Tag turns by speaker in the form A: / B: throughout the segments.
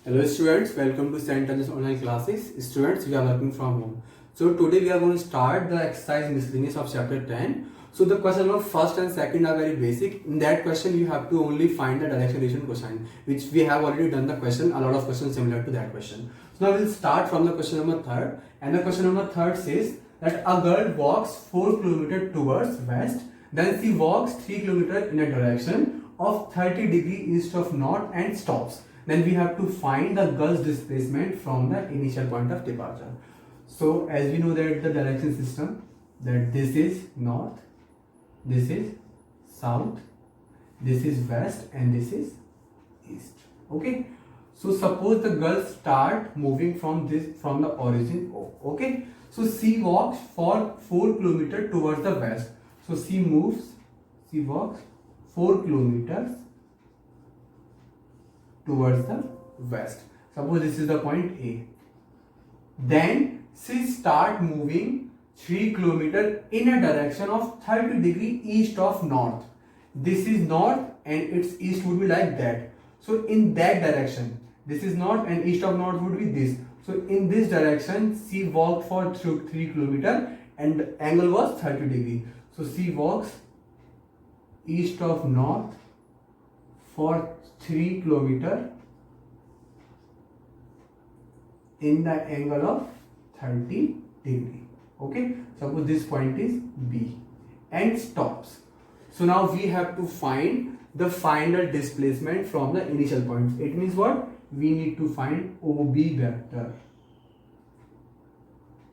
A: Hello students, welcome to St. Thomas online classes. Students, we are working from home. So today we are going to start the exercise miscellaneous of chapter 10. So the question of first and second are very basic. In that question you have to only find the direction relation question, which we have already done the question, a lot of questions similar to that question. So now we'll start from the question number third, and the question number third says that a girl walks 4 kilometers towards west, then she walks 3 kilometers in a direction of 30 degree east of north and stops. Then we have to find the girl's displacement from the initial point of departure. So as we know that the direction system, that this is north, this is south, this is west, and this is east. Okay. So suppose the girl start moving from the origin O. Okay. So she walks for 4 kilometers towards the west. So she walks 4 kilometers towards the west. Suppose this is the point A. Then she start moving 3 kilometers in a direction of 30 degree east of north. This is north and its east would be like that. So in that direction, this is north and east of north would be this. So in this direction, she walked for 3 kilometers and the angle was 30 degree. So she walks east of north for 3 kilometers in the angle of 30 degree. Okay, suppose this point is B and stops. So now we have to find the final displacement from the initial point. It means what? We need to find OB vector.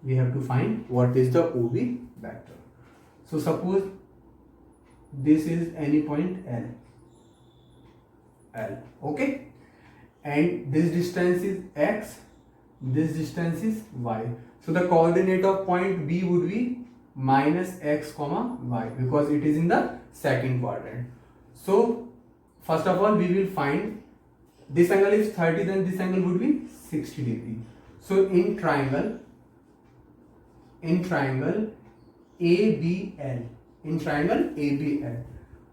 A: We have to find what is the OB vector. So suppose this is any point L. Okay, and this distance is X, this distance is Y. So the coordinate of point B would be minus X comma Y because it is in the second quadrant. So first of all we will find this angle is 30, then this angle would be 60 degree. So in triangle ABL,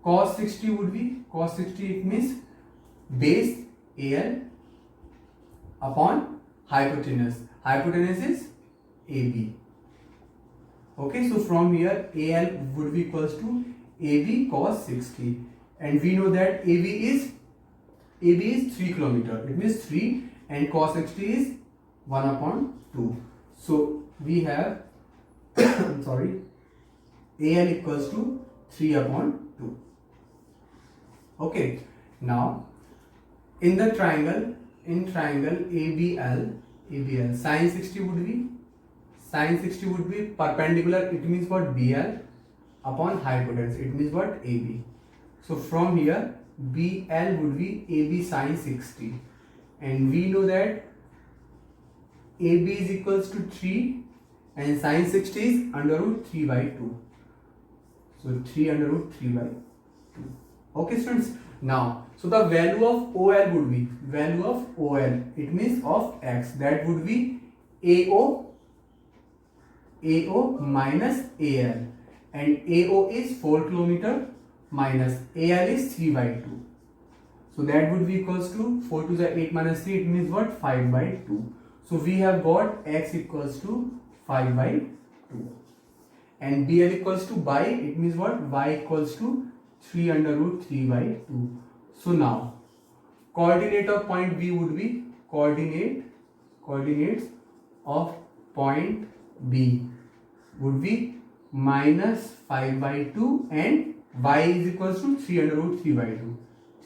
A: cos 60 would be, cos 60 it means base AL upon hypotenuse. Hypotenuse is AB. Okay, so from here AL would be equals to AB cos 60, and we know that AB is 3 kilometers. It means 3, and cos 60 is 1 upon 2. So we have sorry, AL equals to 3 upon 2. Okay, now in the triangle ABL, sin 60 would be perpendicular. It means what? BL upon hypotenuse. It means what? AB. So from here BL would be AB sin 60, and we know that AB is equals to 3 and sin 60 is under root 3 by 2. So 3 under root 3 by 2. Okay students. Now, so the value of OL would be, it means of X, that would be AO minus AL, and AO is 4 kilometer minus AL is 3 by 2. So that would be equals to 4 to the 8 minus 3, it means what? 5 by 2. So we have got X equals to 5 by 2, and BL equals to by, it means what? Y equals to 3 under root 3 by 2. So now coordinate of point B would be, coordinates of point B would be minus 5 by 2, and Y is equals to 3 under root 3 by 2.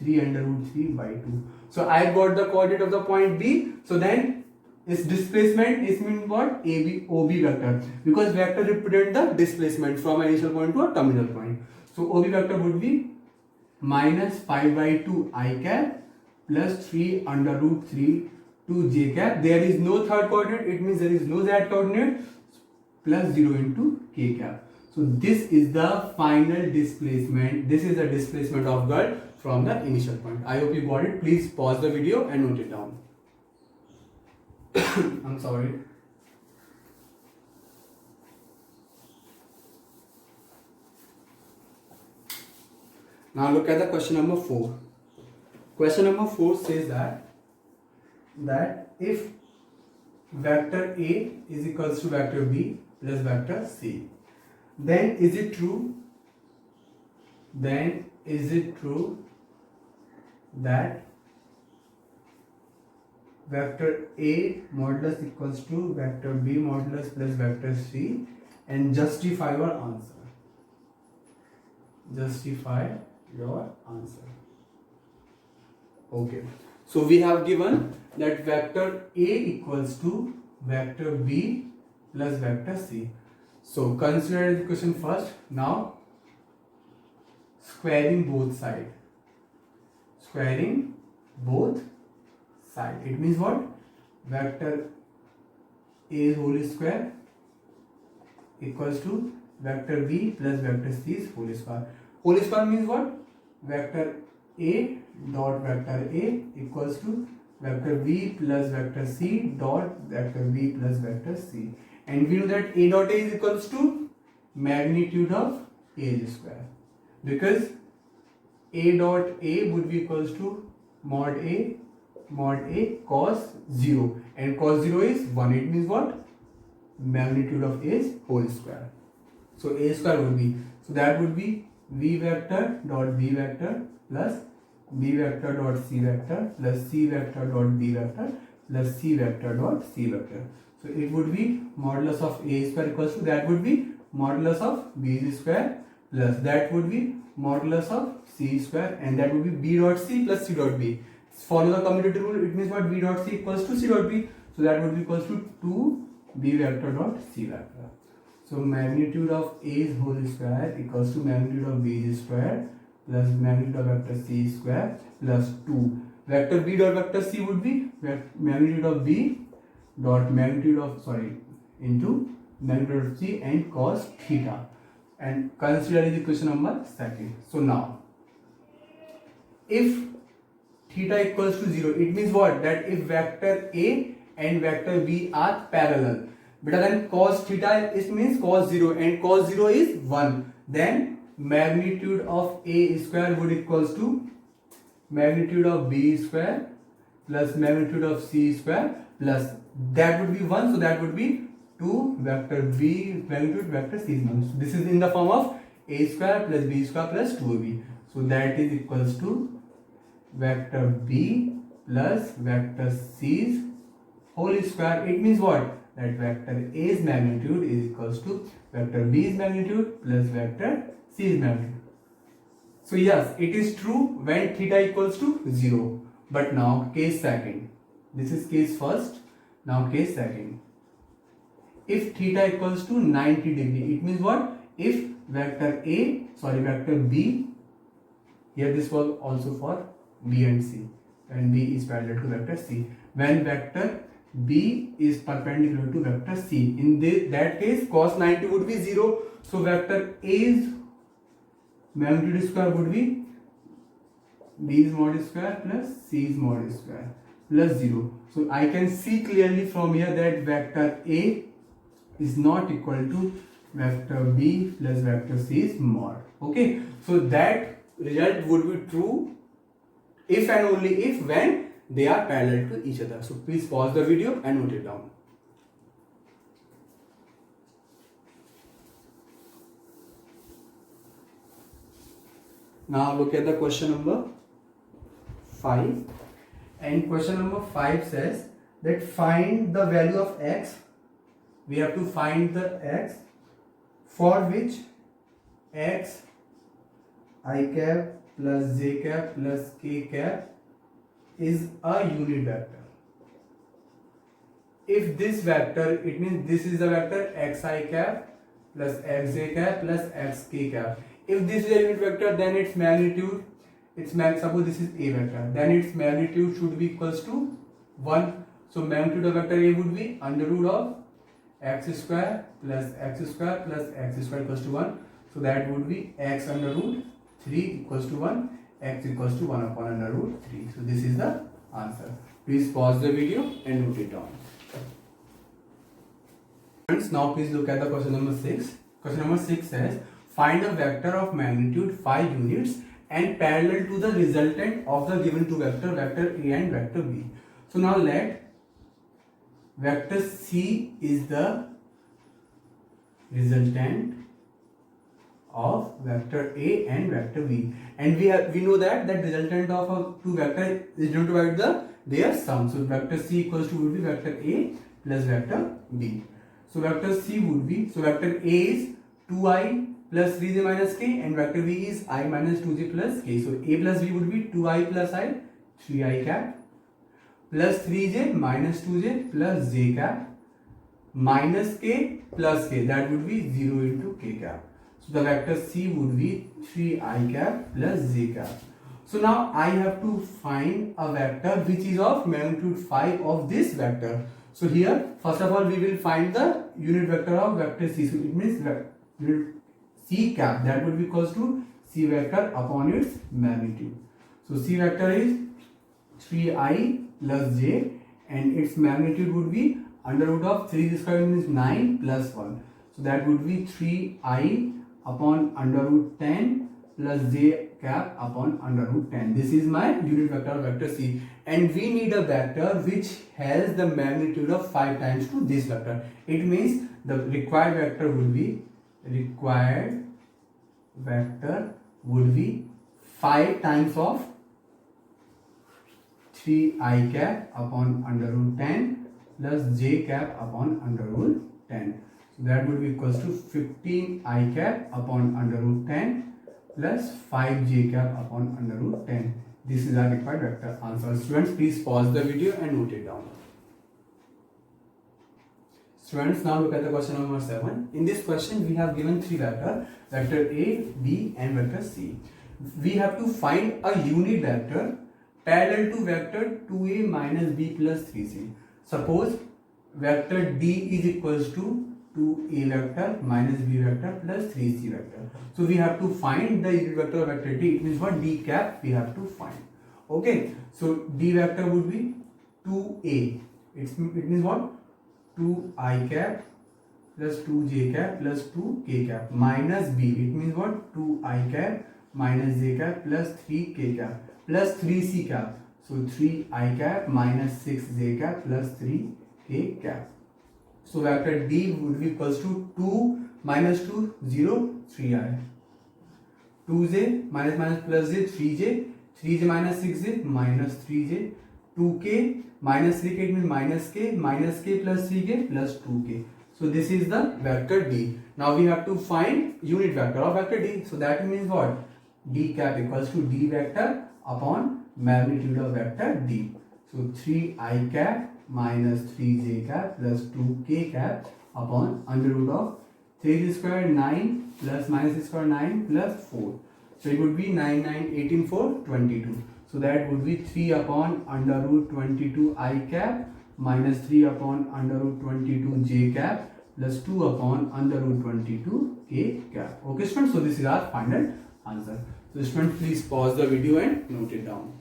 A: 3 under root 3 by 2. So I got the coordinate of the point B. So then its displacement is mean what? OB vector, because vector represent the displacement from initial point to a terminal point. So OB vector would be minus 5 by 2 I cap plus 3 under root 3 2 j cap. There is no third coordinate, it means there is no z coordinate, plus 0 into k cap. So this is the final displacement. This is the displacement of girl from the initial point. I hope you got it. Please pause the video and note it down. I'm sorry. Now look at the question number 4. Question number 4 says that that if vector A is equals to vector B plus vector C, then is it true? Then is it true that vector A modulus equals to vector B modulus plus vector C, and justify your answer. Justify your answer. Okay. So we have given that vector A equals to vector B plus vector C. So consider the equation first. Now squaring both sides. Squaring both sides. It means what? Vector A whole square equals to vector B plus vector C whole square. Whole square means what? Vector A dot vector A equals to vector B plus vector C dot vector B plus vector C. And we know that A dot A is equals to magnitude of A square, because A dot A would be equals to mod A cos 0, and cos 0 is 1. It means what? Magnitude of A whole square. So A square would be, so that would be V vector dot B vector plus B vector dot C vector plus C vector dot B vector plus C vector dot C vector. So it would be modulus of A square equals to, that would be modulus of B square plus that would be modulus of C square, and that would be B dot C plus C dot B. Follow the commutative rule. It means what? B dot C equals to C dot B. So that would be equals to 2B vector dot C vector. So magnitude of A whole square equals to magnitude of B square plus magnitude of vector C square plus 2. Vector B dot vector C would be magnitude of B dot magnitude of, into magnitude of C and cos theta. And consider the equation number 2. So now, if theta equals to 0, it means what? That if vector A and vector B are parallel, but then cos theta, it means cos 0, and cos 0 is 1, then magnitude of A square would equals to magnitude of B square plus magnitude of C square plus that would be 1, so that would be 2 vector B magnitude vector C magnitude. So this is in the form of A square plus B square plus 2AB. So that is equals to vector B plus vector C's whole square. It means what? That vector A's magnitude is equals to vector B's magnitude plus vector C's magnitude. So yes, it is true when theta equals to 0. But now case second. This is case first. Now case second. If theta equals to 90 degree, it means what? If vector vector B, here this was also for B and C, and B is parallel to vector C. When vector B is perpendicular to vector C, in that case cos 90 would be 0. So vector A's magnitude square would be B's mod square plus C's mod square plus 0. So I can see clearly from here that vector A is not equal to vector B plus vector C's mod. Okay, so that result would be true if and only if when they are parallel to each other. So please pause the video and note it down. Now look at the question number 5, and question number 5 says that find the value of x. We have to find the x for which x I cap plus j cap plus k cap is a unit vector. If this vector, it means this is the vector xi cap plus xj cap plus xk cap. If this is a unit vector, then its magnitude, suppose this is a vector, then its magnitude should be equals to 1. So magnitude of vector A would be under root of x square plus x square plus x square equals to 1. So that would be x under root 3 equals to 1, x equals to 1 upon under root 3. So this is the answer. Please pause the video and note it down. Friends, now please look at the question number 6. Question number 6 says, find a vector of magnitude 5 units and parallel to the resultant of the given two vector, vector A and vector B. So now let vector C is the resultant of vector A and vector B, and we know that resultant of a two vector is denoted by their sum. So vector C equals to would be vector A plus vector B. So vector C would be, so vector A is 2i plus 3j minus k, and vector B is I minus 2j plus k. So A plus B would be 2i plus I, 3i cap, plus 3j minus 2j plus j cap, minus k plus k, that would be 0 into k cap. So the vector C would be 3i cap plus j cap. So now I have to find a vector which is of magnitude 5 of this vector. So here first of all we will find the unit vector of vector C. So it means unit C cap, that would be equals to C vector upon its magnitude. So C vector is 3i plus j, and its magnitude would be under root of 3 square means 9 plus 1. So that would be 3i upon under root 10 plus j cap upon under root 10. This is my unit vector of vector C, and we need a vector which has the magnitude of 5 times to this vector. It means the required vector would be 5 times of 3i cap upon under root 10 plus j cap upon under root 10. So that would be equals to 15i cap upon under root 10 plus 5j cap upon under root 10. This is our required vector answer. Students, please pause the video and note it down. Students, now look at the question number 7. In this question, we have given three vectors, vector A, B and vector C. We have to find a unit vector parallel to vector 2A minus B plus 3C. Suppose vector D is equals to 2A vector minus B vector plus 3C vector. So we have to find the unit vector of vector D. It means what? D cap we have to find. Okay. So D vector would be 2A. It means what? 2i cap plus 2j cap plus 2k cap minus B. It means what? 2i cap minus j cap plus 3k cap plus 3c cap. So 3i cap minus 6j cap plus 3k cap. So vector D would be equals to 2 minus 2, 0, 3i. 2j minus plus j, 3j. 3j minus 6j minus 3j. 2k minus 3k, it means minus k plus 3k plus 2k. So this is the vector D. Now we have to find unit vector of vector D. So that means what? D cap equals to D vector upon magnitude of vector D. So 3i cap minus 3j cap plus 2k cap upon under root of 3 square 9 plus minus square 9 plus 4. So it would be 9, 9, 18, 4, 22. So that would be 3 upon under root 22 I cap minus 3 upon under root 22 j cap plus 2 upon under root 22 k cap. Okay students, so this is our final answer. So students, please pause the video and note it down.